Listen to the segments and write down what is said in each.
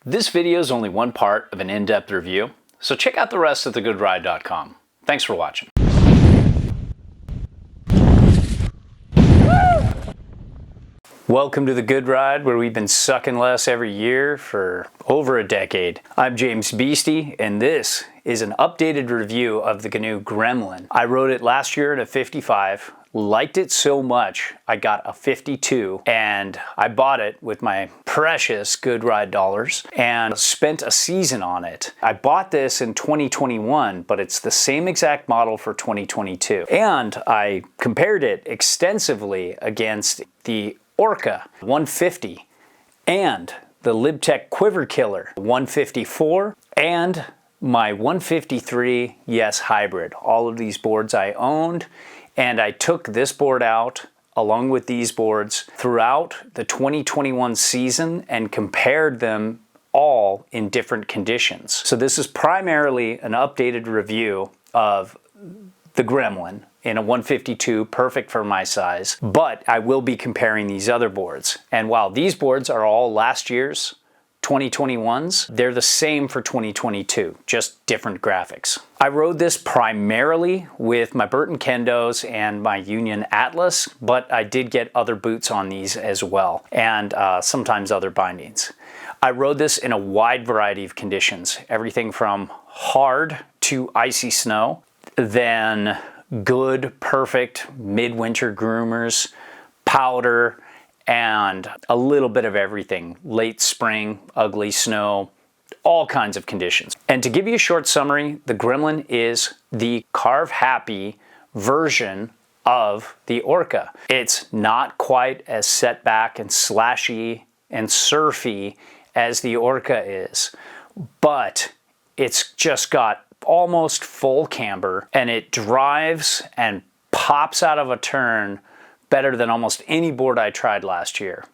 This video is only one part of an in-depth review, so check out the rest at thegoodride.com. Thanks for watching. Welcome to The Good Ride, where we've been sucking less every year for over a decade. I'm James Beastie, and this is an updated review of the Gnu Gremlin. I rode it last year at a 55, liked it so much I got a 52, and I bought it with my precious Good Ride dollars and spent a season on it. I bought this in 2021, but it's the same exact model for 2022. And I compared it extensively against the Orca 150 and the LibTech Quiver Killer 154 and my 153 Yes Hybrid. All of these boards I owned, and I took this board out along with these boards throughout the 2021 season and compared them all in different conditions. So this is primarily an updated review of the Gremlin in a 152, perfect for my size, but I will be comparing these other boards. And while these boards are all last year's 2021s, they're the same for 2022, just different graphics. I rode this primarily with my Burton Kendos and my Union Atlas, but I did get other boots on these as well, and sometimes other bindings. I rode this in a wide variety of conditions, everything from hard to icy snow, then good, perfect midwinter groomers, powder, and a little bit of everything. Late spring, ugly snow, all kinds of conditions. And to give you a short summary, the Gremlin is the carve-happy version of the Orca. It's not quite as set back and slashy and surfy as the Orca is, but it's just got almost full camber, and it drives and pops out of a turn better than almost any board I tried last year.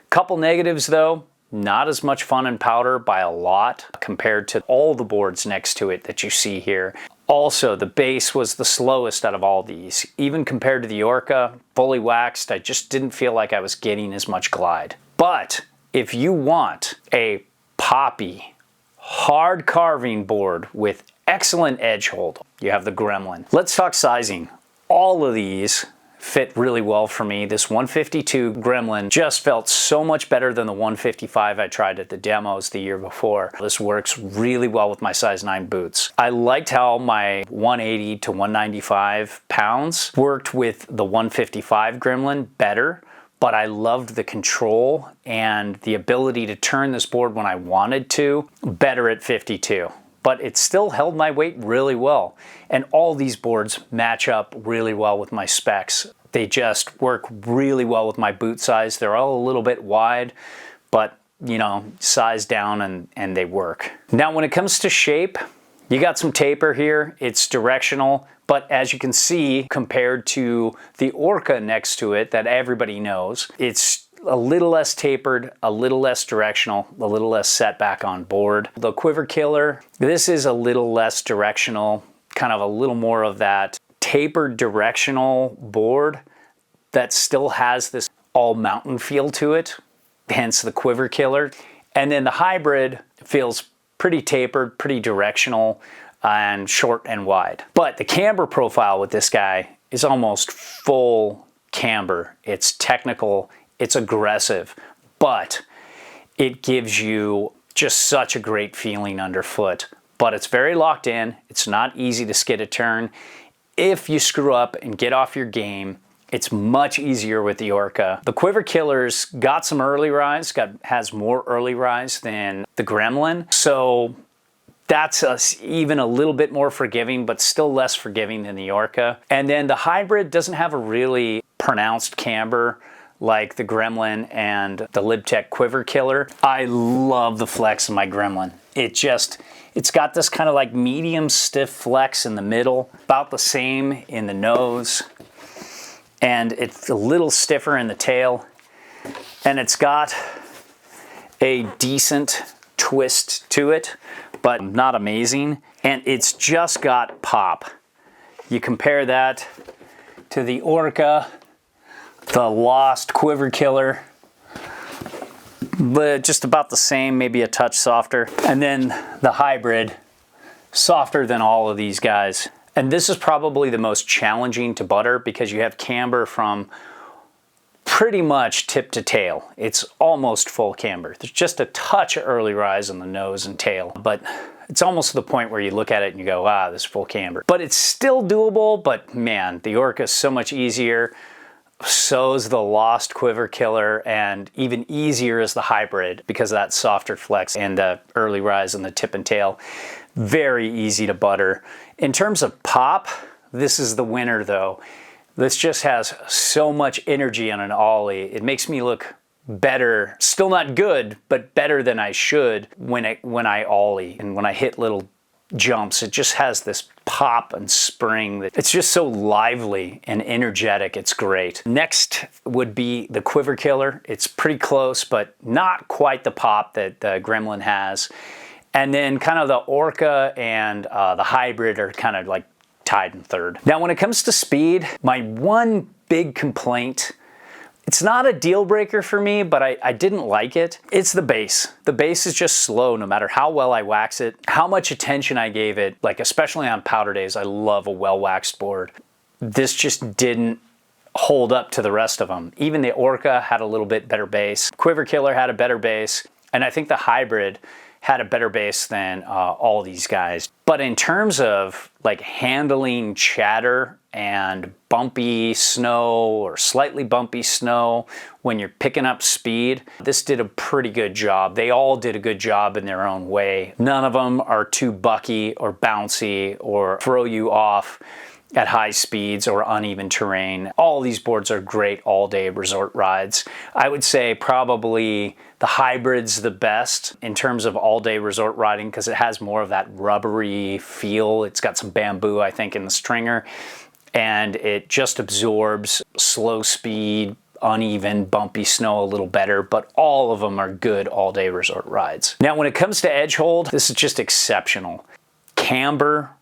Couple negatives though, not as much fun in powder by a lot compared to all the boards next to it that you see here. Also, the base was the slowest out of all these. Even compared to the Orca, fully waxed, I just didn't feel like I was getting as much glide. But if you want a poppy, hard carving board with excellent edge hold, you have the Gremlin. Let's talk sizing. All of these fit really well for me. This 152 Gremlin just felt so much better than the 155 I tried at the demos the year before. This works really well with my size 9 boots. I liked how my 180 to 195 pounds worked with the 155 Gremlin better, but I loved the control and the ability to turn this board when I wanted to better at 52. But it still held my weight really well. And all these boards match up really well with my specs. They just work really well with my boot size. They're all a little bit wide, but you know, size down and they work. Now when it comes to shape, you got some taper here. It's directional, but as you can see, compared to the Orca next to it that everybody knows, it's a little less tapered, a little less directional, a little less setback on board. The Quiver Killer, this is a little less directional, kind of a little more of that tapered directional board that still has this all mountain feel to it, hence the Quiver Killer. And then the Hybrid feels pretty tapered, pretty directional, and short and wide. But the camber profile with this guy is almost full camber. It's technical, it's aggressive, but it gives you just such a great feeling underfoot. But it's very locked in. It's not easy to skid a turn. If you screw up and get off your game, it's much easier with the Orca. The Quiver Killer's got some early rise, has more early rise than the Gremlin. So that's even a little bit more forgiving, but still less forgiving than the Orca. And then the Hybrid doesn't have a really pronounced camber like the Gremlin and the LibTech Quiver Killer. I love the flex in my Gremlin. It's got this kind of like medium stiff flex in the middle, about the same in the nose, and it's a little stiffer in the tail, and it's got a decent twist to it, but not amazing, and it's just got pop. You compare that to the Orca, the lost Quiver Killer, just about the same, maybe a touch softer. And then the hybrid, softer than all of these guys. And this is probably the most challenging to butter because you have camber from pretty much tip to tail. It's almost full camber. There's just a touch of early rise on the nose and tail, but it's almost to the point where you look at it and you go, ah, this is full camber. But it's still doable, but man, the Orca is so much easier. So is the Lost Quiver Killer, and even easier is the hybrid because of that softer flex and the early rise on the tip and tail. Very easy to butter. In terms of pop, this is the winner though. This just has so much energy on an ollie. It makes me look better, still not good, but better than I should when I ollie and when I hit little jumps. It just has this pop and spring. It's just so lively and energetic. It's great. Next would be the Quiver Killer. It's pretty close, but not quite the pop that the Gremlin has. And then kind of the Orca and the hybrid are kind of like tied in third. Now, when it comes to speed, my one big complaint, it's not a deal breaker for me, but I didn't like it. It's the bass. The bass is just slow no matter how well I wax it, how much attention I gave it, like especially on powder days. I love a well-waxed board. This just didn't hold up to the rest of them. Even the Orca had a little bit better bass. Quiver Killer had a better bass, and I think the hybrid had a better bass than all these guys. But in terms of like handling chatter and bumpy snow or slightly bumpy snow when you're picking up speed, this did a pretty good job. They all did a good job in their own way. None of them are too bucky or bouncy or throw you off at high speeds or uneven terrain. All these boards are great all-day resort rides. I would say probably the hybrid's the best in terms of all-day resort riding because it has more of that rubbery feel. It's got some bamboo, I think, in the stringer, and it just absorbs slow speed, uneven, bumpy snow a little better, but all of them are good all-day resort rides. Now, when it comes to edge hold, this is just exceptional. Camber,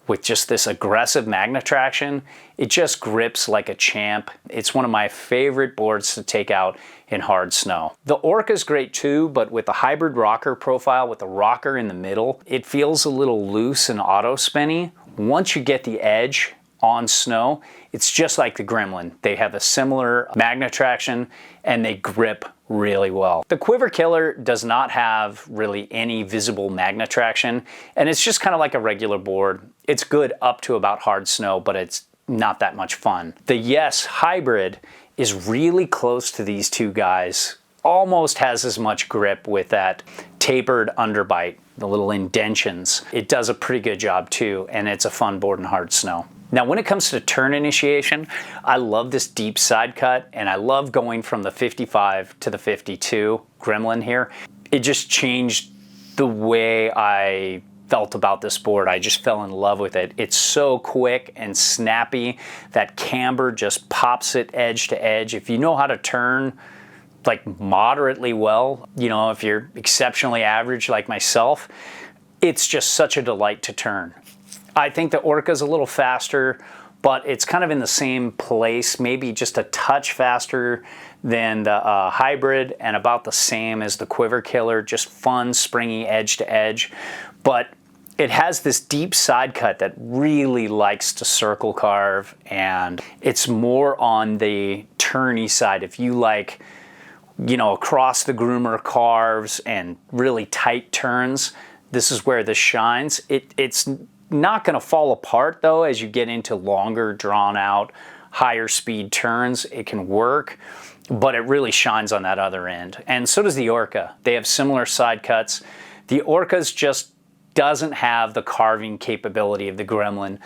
with just this aggressive magnet traction, it just grips like a champ. It's one of my favorite boards to take out in hard snow. The Orca's great too, but with the hybrid rocker profile, with the rocker in the middle, it feels a little loose and auto-spinny. Once you get the edge on snow, it's just like the Gremlin. They have a similar magnet traction and they grip really well. The Quiver Killer does not have really any visible magnet traction, and it's just kind of like a regular board. It's good up to about hard snow, but it's not that much fun. The Yes hybrid is really close to these two guys, almost has as much grip with that tapered underbite, the little indentions. It does a pretty good job too, and it's a fun board in hard snow. Now, when it comes to turn initiation, I love this deep side cut, and I love going from the 55 to the 52 Gremlin here. It just changed the way I felt about this board. I just fell in love with it. It's so quick and snappy. That camber just pops it edge to edge. If you know how to turn like moderately well, you know, if you're exceptionally average like myself, it's just such a delight to turn. I think the Orca's a little faster, but it's kind of in the same place, maybe just a touch faster than the hybrid and about the same as the Quiver Killer, just fun, springy edge to edge. But it has this deep side cut that really likes to circle carve, and it's more on the turny side. If you like, you know, across the groomer carves and really tight turns, this is where this shines. It's not going to fall apart though as you get into longer, drawn out, higher speed turns. It can work, but it really shines on that other end. And so does the Orca. They have similar side cuts. The Orca's just doesn't have the carving capability of the Gremlin.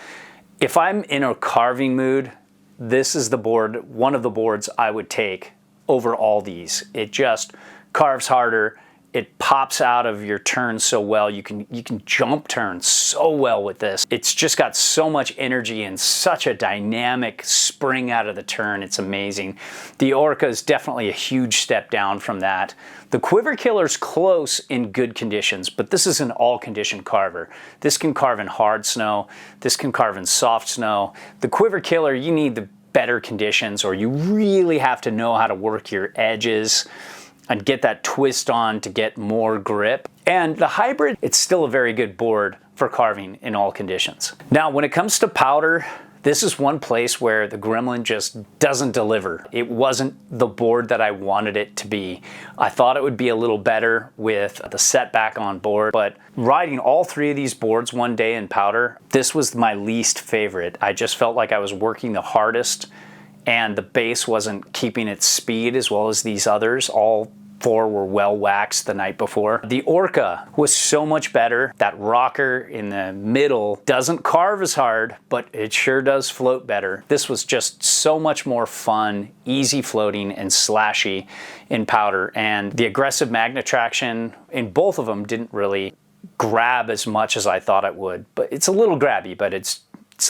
If I'm in a carving mood, this is the board, one of the boards I would take over all these. It just carves harder. It pops out of your turn so well. You can jump turns so well with this. It's just got so much energy and such a dynamic spring out of the turn. It's amazing. The Orca is definitely a huge step down from that. The Quiver Killer's close in good conditions, but this is an all-condition carver. This can carve in hard snow. This can carve in soft snow. The Quiver Killer, you need the better conditions, or you really have to know how to work your edges and get that twist on to get more grip. And the hybrid, it's still a very good board for carving in all conditions. Now, when it comes to powder, this is one place where the Gremlin just doesn't deliver. It wasn't the board that I wanted it to be. I thought it would be a little better with the setback on board, but riding all three of these boards one day in powder, this was my least favorite. I just felt like I was working the hardest and the base wasn't keeping its speed as well as these others. All four were well waxed the night before. The Orca was so much better. That rocker in the middle doesn't carve as hard, but it sure does float better. This was just so much more fun, easy floating and slashy in powder. And the aggressive magnet traction in both of them didn't really grab as much as I thought it would. But it's a little grabby, but it's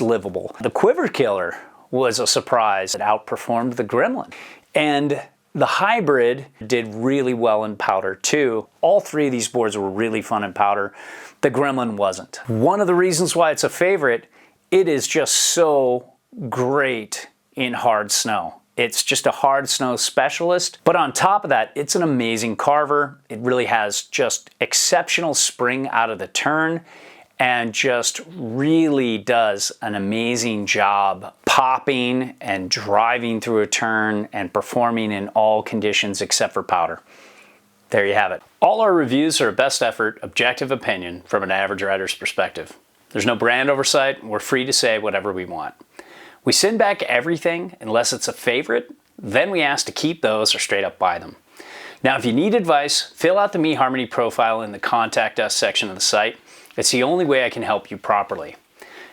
livable. The Quiver killer was a surprise. It outperformed the Gremlin. And the hybrid did really well in powder too. All three of these boards were really fun in powder. The Gremlin wasn't. One of the reasons why it's a favorite, it is just so great in hard snow. It's just a hard snow specialist, but on top of that, it's an amazing carver. It really has just exceptional spring out of the turn and just really does an amazing job popping and driving through a turn and performing in all conditions except for powder. There you have it. All our reviews are a best effort, objective opinion from an average rider's perspective. There's no brand oversight, and we're free to say whatever we want. We send back everything unless it's a favorite, then we ask to keep those or straight up buy them. Now, if you need advice, fill out the Me Harmony profile in the Contact Us section of the site. It's the only way I can help you properly.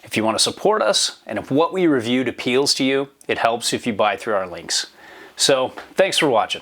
If you want to support us, and if what we reviewed appeals to you, it helps if you buy through our links. So, thanks for watching.